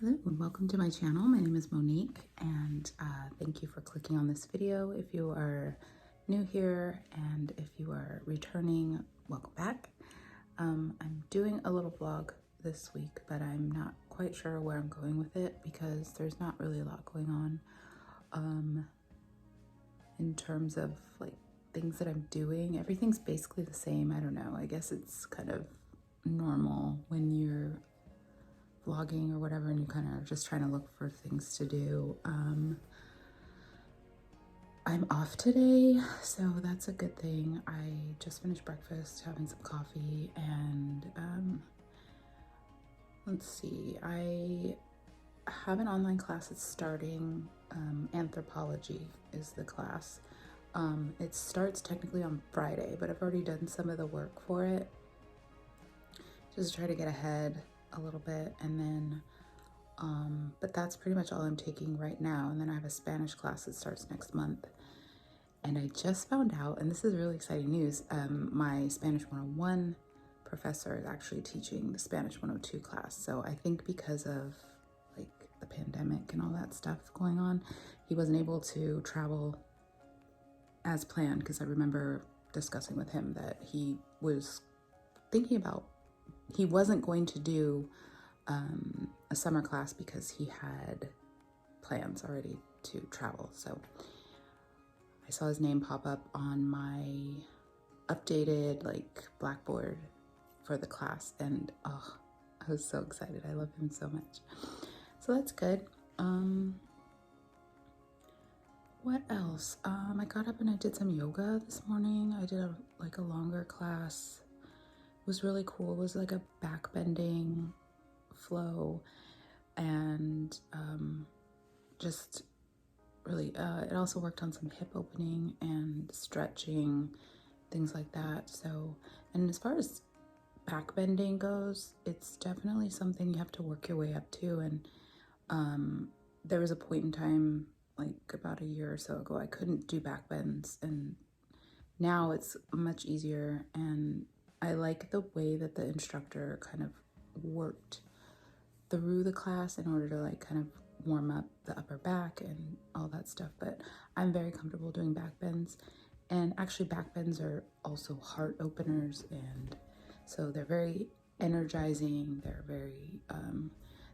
Hello and welcome to my channel. My name is Monique and thank you for clicking on this video. If you are new here and if you are returning, welcome back. I'm doing a little vlog this week, but I'm not quite sure where I'm going with it because there's not really a lot going on in terms of like things that I'm doing. Everything's basically the same. I don't know. I guess it's kind of normal when you're vlogging or whatever and you kind of just trying to look for things to do. I'm off today, so that's a good thing. I just finished breakfast, having some coffee, and let's see, I have an online class that's starting. Anthropology is the class. It starts technically on Friday, but I've already done some of the work for it just to try to get ahead a little bit, and then but that's pretty much all I'm taking right now. And then I have a Spanish class that starts next month, and I just found out, and this is really exciting news, my Spanish 101 professor is actually teaching the Spanish 102 class. So I think because of like the pandemic and all that stuff going on, he wasn't able to travel as planned, because I remember discussing with him that he was thinking about, he wasn't going to do a summer class because he had plans already to travel. So I saw his name pop up on my updated like Blackboard for the class, and oh, I was so excited. I love him so much. So that's good. What else? I got up and I did some yoga this morning. I did a longer class. It was really cool. It was like a back bending flow, and just really it also worked on some hip opening and stretching, things like that. So, and as far as back bending goes, it's definitely something you have to work your way up to. And there was a point in time, like about a year or so ago, I couldn't do back bends, and now it's much easier. And I like the way that the instructor kind of worked through the class in order to like kind of warm up the upper back and all that stuff. But I'm very comfortable doing back bends, and actually back bends are also heart openers, and so they're very energizing. They're very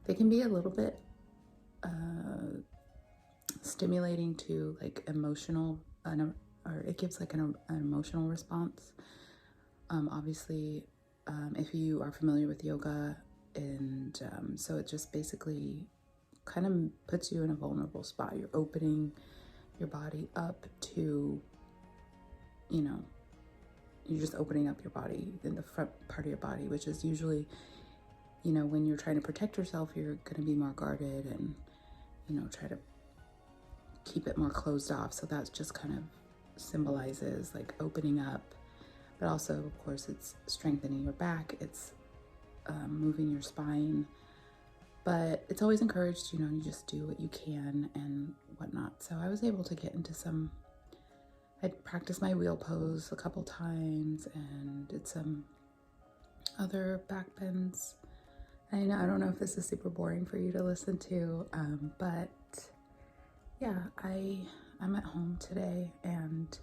they can be a little bit stimulating to like emotional, or it gives like an emotional response. Obviously, if you are familiar with yoga, and so it just basically kind of puts you in a vulnerable spot. You're opening your body up to, you know, you're just opening up your body in the front part of your body, which is usually, you know, when you're trying to protect yourself, you're going to be more guarded and, you know, try to keep it more closed off. So that just kind of symbolizes like opening up, but also of course it's strengthening your back, it's moving your spine, but it's always encouraged, you know, you just do what you can and whatnot. So I was able to get into some, I practiced my wheel pose a couple times and did some other back bends. I don't know if this is super boring for you to listen to, but yeah, I'm at home today, and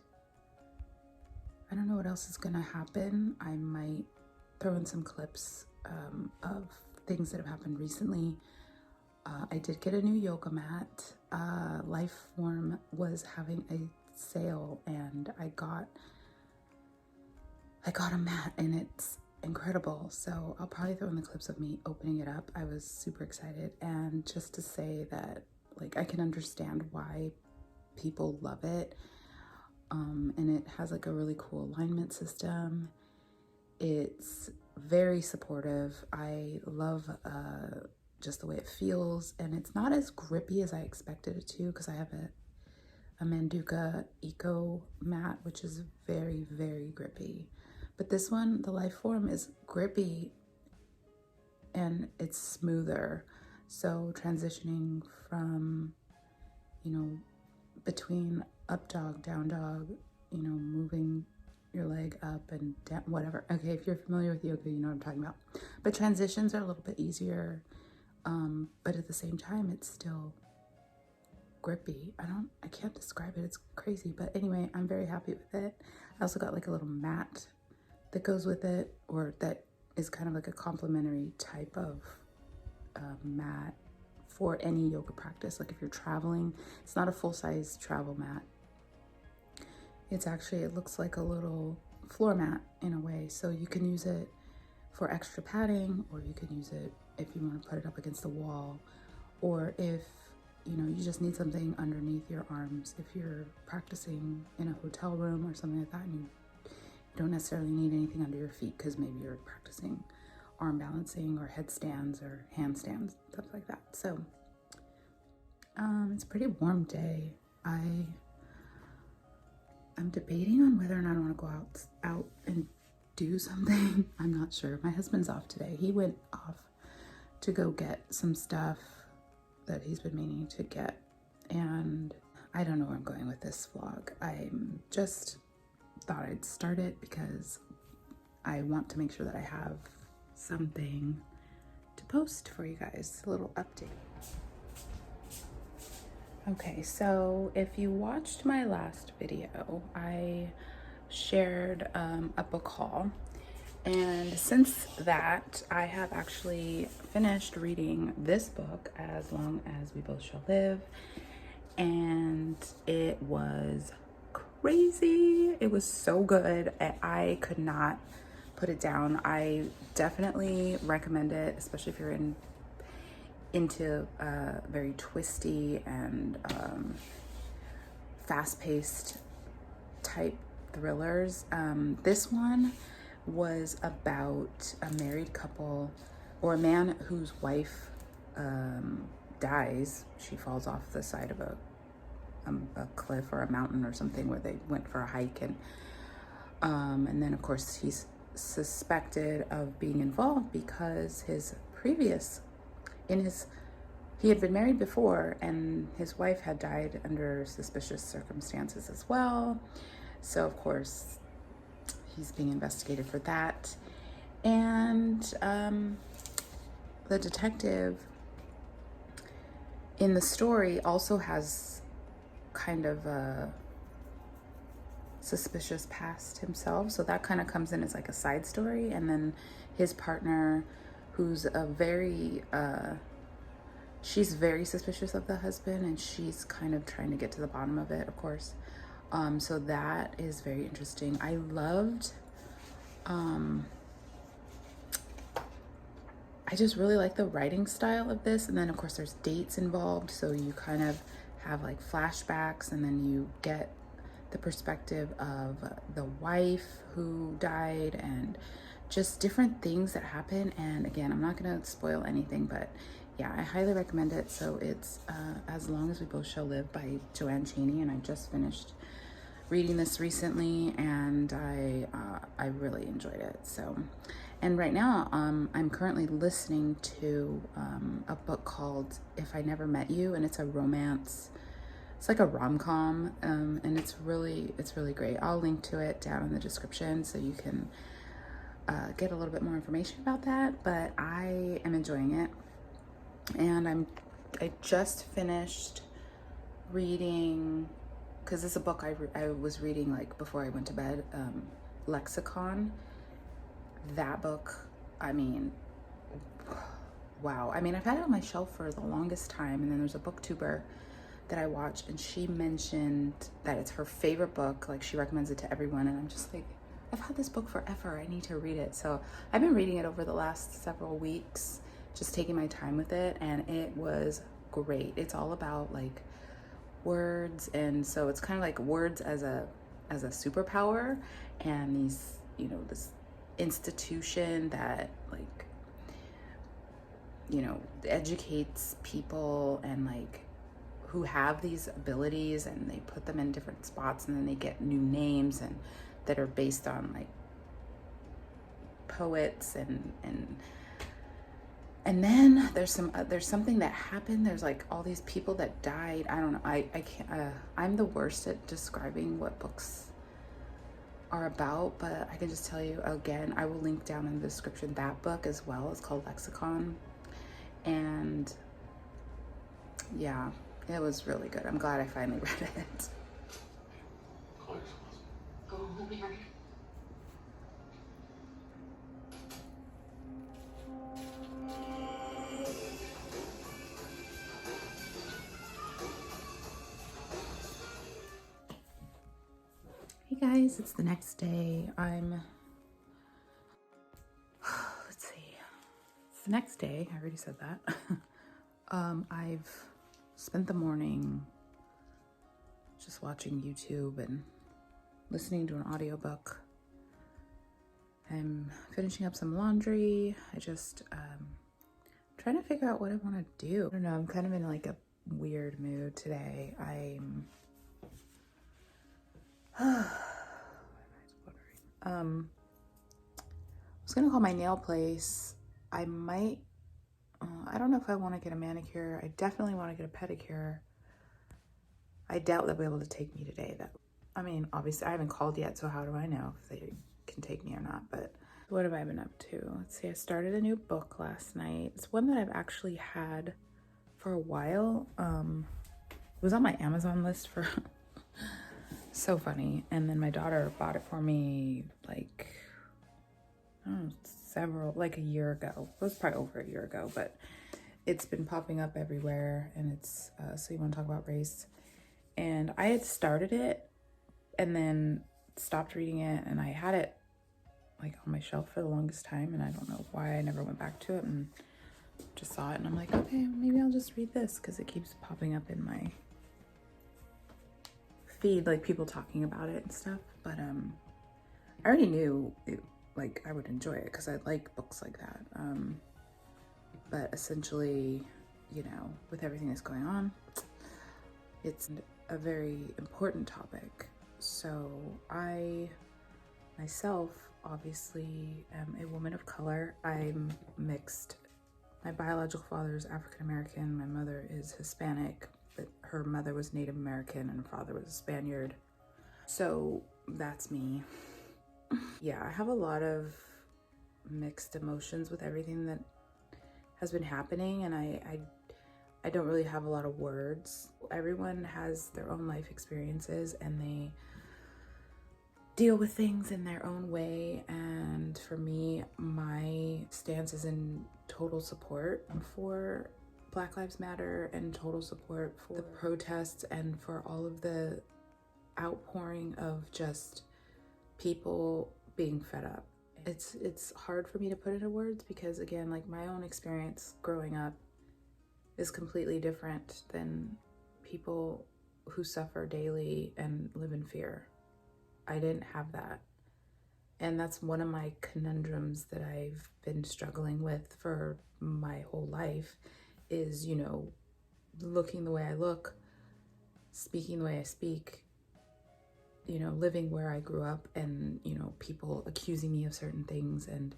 I don't know what else is gonna happen. I might throw in some clips of things that have happened recently. I did get a new yoga mat. Lifeform was having a sale, and I got a mat, and it's incredible. So I'll probably throw in the clips of me opening it up. I was super excited, and just to say that like I can understand why people love it. And it has like a really cool alignment system. It's very supportive. I love just the way it feels, and it's not as grippy as I expected it to, because I have a Manduka Eco mat, which is very, very grippy. But this one, the Lifeform, is grippy and it's smoother. So transitioning from, you know, between up dog, down dog, you know, moving your leg up and down, whatever. Okay, if you're familiar with yoga, you know what I'm talking about. But transitions are a little bit easier. but at the same time, it's still grippy. I can't describe it. It's crazy. But anyway, I'm very happy with it. I also got like a little mat that goes with it, or that is kind of like a complimentary type of mat for any yoga practice. Like if you're traveling, it's not a full-size travel mat. It's actually, it looks like a little floor mat in a way. So you can use it for extra padding, or you can use it if you want to put it up against the wall, or if you just need something underneath your arms. If you're practicing in a hotel room or something like that, and you don't necessarily need anything under your feet because maybe you're practicing arm balancing or headstands or handstands, stuff like that. So it's a pretty warm day. I'm debating on whether or not I want to go out and do something. I'm not sure. My husband's off today. He went off to go get some stuff that he's been meaning to get, and I don't know where I'm going with this vlog. I just thought I'd start it because I want to make sure that I have something to post for you guys, a little update. Okay, so if you watched my last video, I shared a book haul, and since that, I have actually finished reading this book, As Long as We Both Shall Live, and it was crazy. It was so good. I could not put it down. I definitely recommend it, especially if you're into very twisty and fast-paced type thrillers. This one was about a married couple, or a man whose wife dies. She falls off the side of a cliff or a mountain or something, where they went for a hike, and then of course he's suspected of being involved because he had been married before, and his wife had died under suspicious circumstances as well. So of course he's being investigated for that. And the detective in the story also has kind of a suspicious past himself, so that kind of comes in as like a side story. And then his partner, who's she's very suspicious of the husband, and she's kind of trying to get to the bottom of it, of course. So that is very interesting. I loved, I just really like the writing style of this. And then of course there's dates involved, so you kind of have like flashbacks, and then you get the perspective of the wife who died, and just different things that happen. And again, I'm not going to spoil anything, but yeah, I highly recommend it. So it's As Long as We Both Shall Live by Joanne Chaney, and I just finished reading this recently, and I really enjoyed it. So, and right now I'm currently listening to a book called If I Never Met You, and it's a romance. It's like a rom-com, and it's really great. I'll link to it down in the description so you can get a little bit more information about that. But I am enjoying it, and I just finished reading, because it's a book I was reading like before I went to bed, Lexicon. That book, I mean, wow. I mean, I've had it on my shelf for the longest time, and then there's a booktuber that I watch, and she mentioned that it's her favorite book. Like, she recommends it to everyone, and I'm just like, I've had this book forever. I need to read it. So I've been reading it over the last several weeks, just taking my time with it, and it was great. It's all about like words, and so it's kind of like words as a superpower, and these, this institution that like, educates people, and like who have these abilities, and they put them in different spots, and then they get new names, and that are based on like poets, and then there's something that happened. There's like all these people that died. I don't know. I can't. I'm the worst at describing what books are about, but I can just tell you again. I will link down in the description that book as well. It's called Lexicon, And yeah, it was really good. I'm glad I finally read it. Go home, Mary. Hey guys, it's the next day. Let's see. It's the next day. I already said that. I've spent the morning just watching YouTube and listening to an audiobook. I'm finishing up some laundry. I just trying to figure out what I want to do. I don't know, I'm kind of in like a weird mood today. I was gonna call my nail place. I might, I don't know if I want to get a manicure. I definitely want to get a pedicure. I doubt they'll be able to take me today. I mean, obviously I haven't called yet, so how do I know if they can take me or not? But what have I been up to? Let's see, I started a new book last night. It's one that I've actually had for a while. It was on my Amazon list for so funny. And then my daughter bought it for me like, I don't know, like a year ago. It was probably over a year ago, but it's been popping up everywhere. And it's, So You Want to Talk About Race? And I had started it and then stopped reading it, and I had it like on my shelf for the longest time, and I don't know why I never went back to it, and just saw it and I'm like, okay, maybe I'll just read this because it keeps popping up in my feed, like people talking about it and stuff. But I already knew it, like I would enjoy it because I like books like that. But essentially, you know, with everything that's going on, it's a very important topic. So I myself obviously am a woman of color. I'm mixed. My biological father is African American. My mother is Hispanic, but her mother was Native American and her father was a Spaniard. So that's me. Yeah, I have a lot of mixed emotions with everything that has been happening, and I don't really have a lot of words. Everyone has their own life experiences and they deal with things in their own way. And for me, my stance is in total support for Black Lives Matter and total support for the protests and for all of the outpouring of just people being fed up. It's hard for me to put into words because, again, like my own experience growing up is completely different than people who suffer daily and live in fear. I didn't have that. And that's one of my conundrums that I've been struggling with for my whole life is, you know, looking the way I look, speaking the way I speak, you know, living where I grew up, and, you know, people accusing me of certain things. And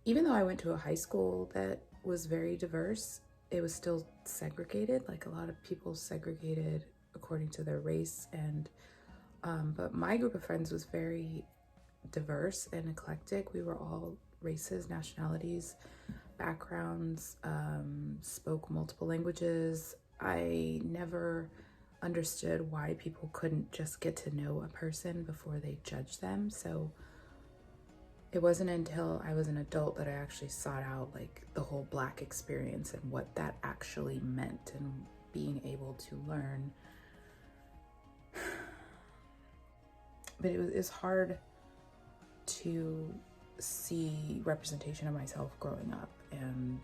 even though I went to a high school that was very diverse, it was still segregated. Like a lot of people segregated according to their race. And but my group of friends was very diverse and eclectic. We were all races, nationalities, backgrounds, spoke multiple languages. I never understood why people couldn't just get to know a person before they judge them. So it wasn't until I was an adult that I actually sought out like the whole Black experience and what that actually meant, and being able to learn. But it was hard to see representation of myself growing up. And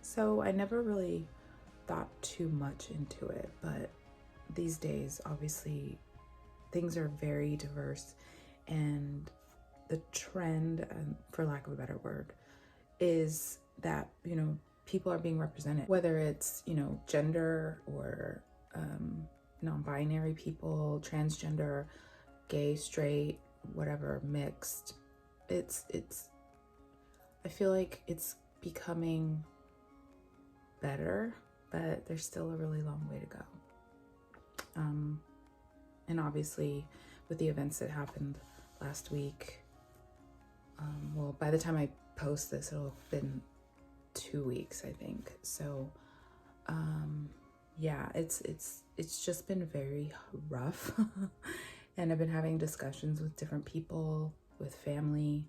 so I never really thought too much into it. But these days, obviously, things are very diverse, and the trend, for lack of a better word, is that, you know, people are being represented, whether it's, you know, gender or non-binary people, transgender, gay, straight, whatever, mixed. I feel like it's becoming better, but there's still a really long way to go. And obviously with the events that happened last week, well, by the time I post this, it'll have been 2 weeks, I think. So yeah, it's just been very rough. And I've been having discussions with different people, with family,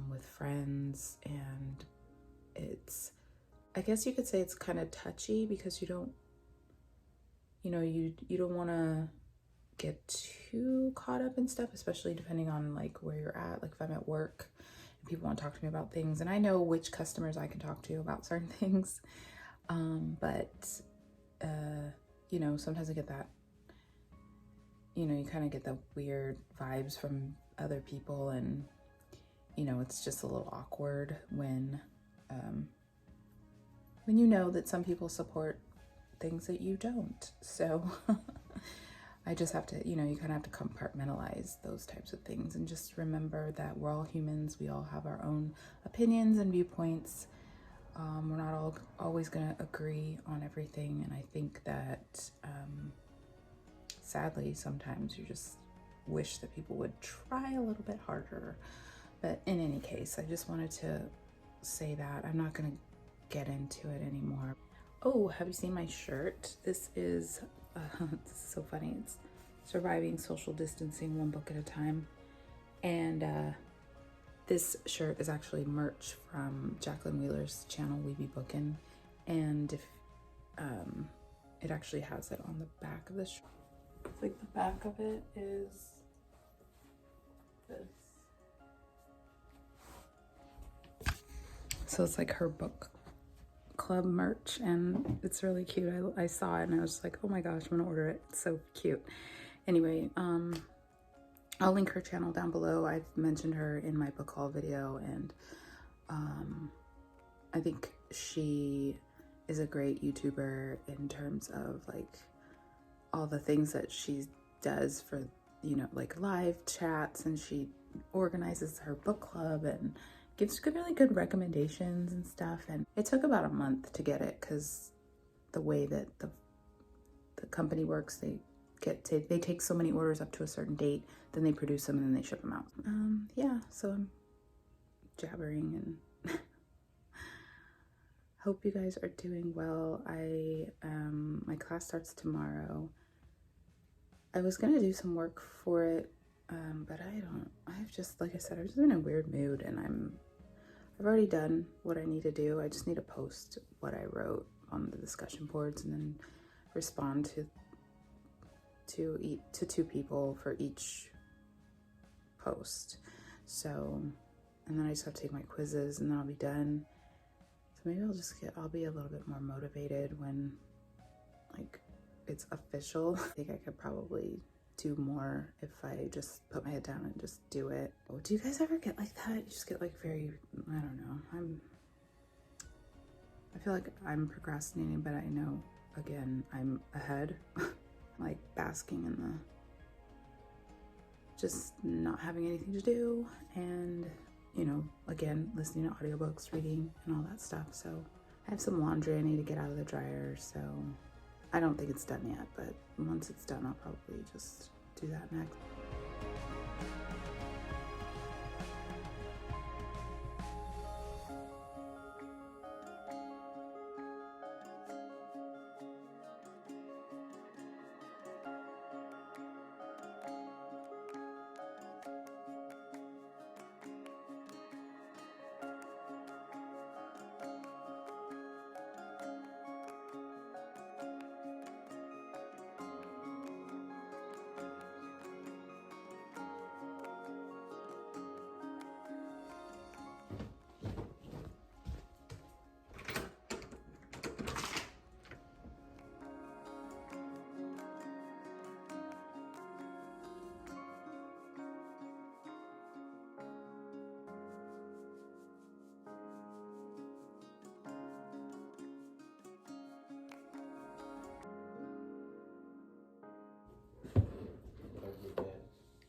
with friends, and it's, I guess you could say it's kind of touchy because you don't, you know, you don't want to get too caught up in stuff, especially depending on like where you're at. Like if I'm at work and people want to talk to me about things, and I know which customers I can talk to about certain things, but you know, sometimes I get that, you know, you kind of get the weird vibes from other people, and you know, it's just a little awkward when you know that some people support things that you don't. So I just have to, you know, you kind of have to compartmentalize those types of things and just remember that we're all humans. We all have our own opinions and viewpoints. We're not always going to agree on everything. And I think that sadly, sometimes you just wish that people would try a little bit harder. But in any case, I just wanted to say that I'm not going to get into it anymore. Oh, have you seen my shirt? This is this is so funny. It's Surviving Social Distancing One Book at a Time. And this shirt is actually merch from Jacqueline Wheeler's channel, We Be Bookin'. And if it actually has it on the back of the shirt. It's like the back of it is this. So it's like her book club merch, and it's really cute. I saw it and I was just like, oh my gosh, I'm gonna order it. It's so cute. Anyway, I'll link her channel down below. I've mentioned her in my book haul video, and I think she is a great YouTuber in terms of like all the things that she does for, you know, like live chats, and she organizes her book club and gives really good recommendations and stuff. And it took about a month to get it because the way that the company works, they take so many orders up to a certain date, then they produce them and then they ship them out. Yeah, so I'm jabbering and hope you guys are doing well. My class starts tomorrow. I was gonna do some work for it, but I've just, like I said, I've just been in a weird mood, and I've already done what I need to do. I just need to post what I wrote on the discussion boards and then respond to 2 people for each post. So, and then I just have to take my quizzes and then I'll be done. So maybe I'll be a little bit more motivated when like it's official. I think I could probably do more if I just put my head down and just do it. Oh, do you guys ever get like that? You just get like very, I don't know. I feel like I'm procrastinating, but I know, again, I'm ahead. Like basking in the, just not having anything to do. And, you know, again, listening to audiobooks, reading, and all that stuff. So I have some laundry I need to get out of the dryer. So I don't think it's done yet, but once it's done, I'll probably just do that next.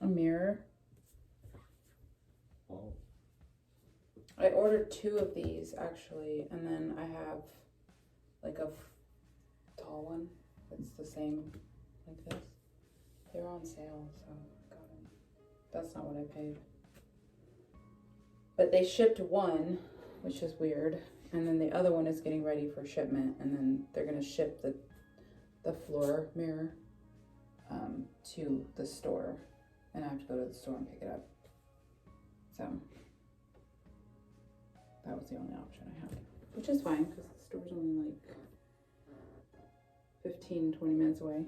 A mirror. Oh. I ordered 2 of these actually, and then I have like a tall one that's the same like this. They were on sale, so got it. That's not what I paid. But they shipped one, which is weird And then the other one is getting ready for shipment, and then they're gonna ship the floor mirror to the store, and I have to go to the store and pick it up. So that was the only option I had, which is fine because the store's only like 15-20 minutes away.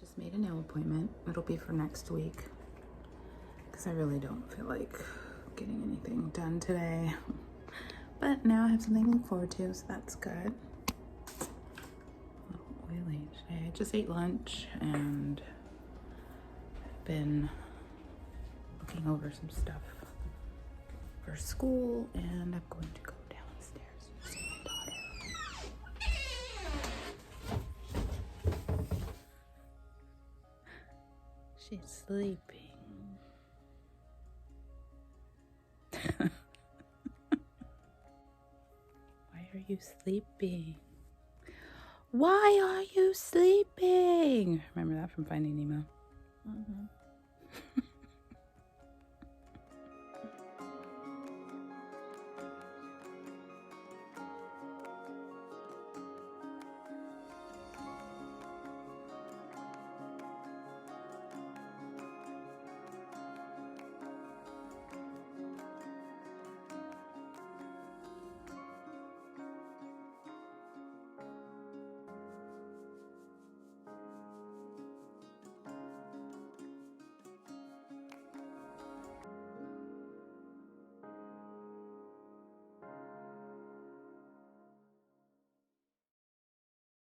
Just made a nail appointment. It'll be for next week because I really don't feel like getting anything done today. But now I have something to look forward to, so that's good. Really, I just ate lunch and I've been looking over some stuff for school, and I'm going to go downstairs to see my daughter. She's sleeping. Why are you sleeping? Why are you sleeping? Remember that from Finding Nemo?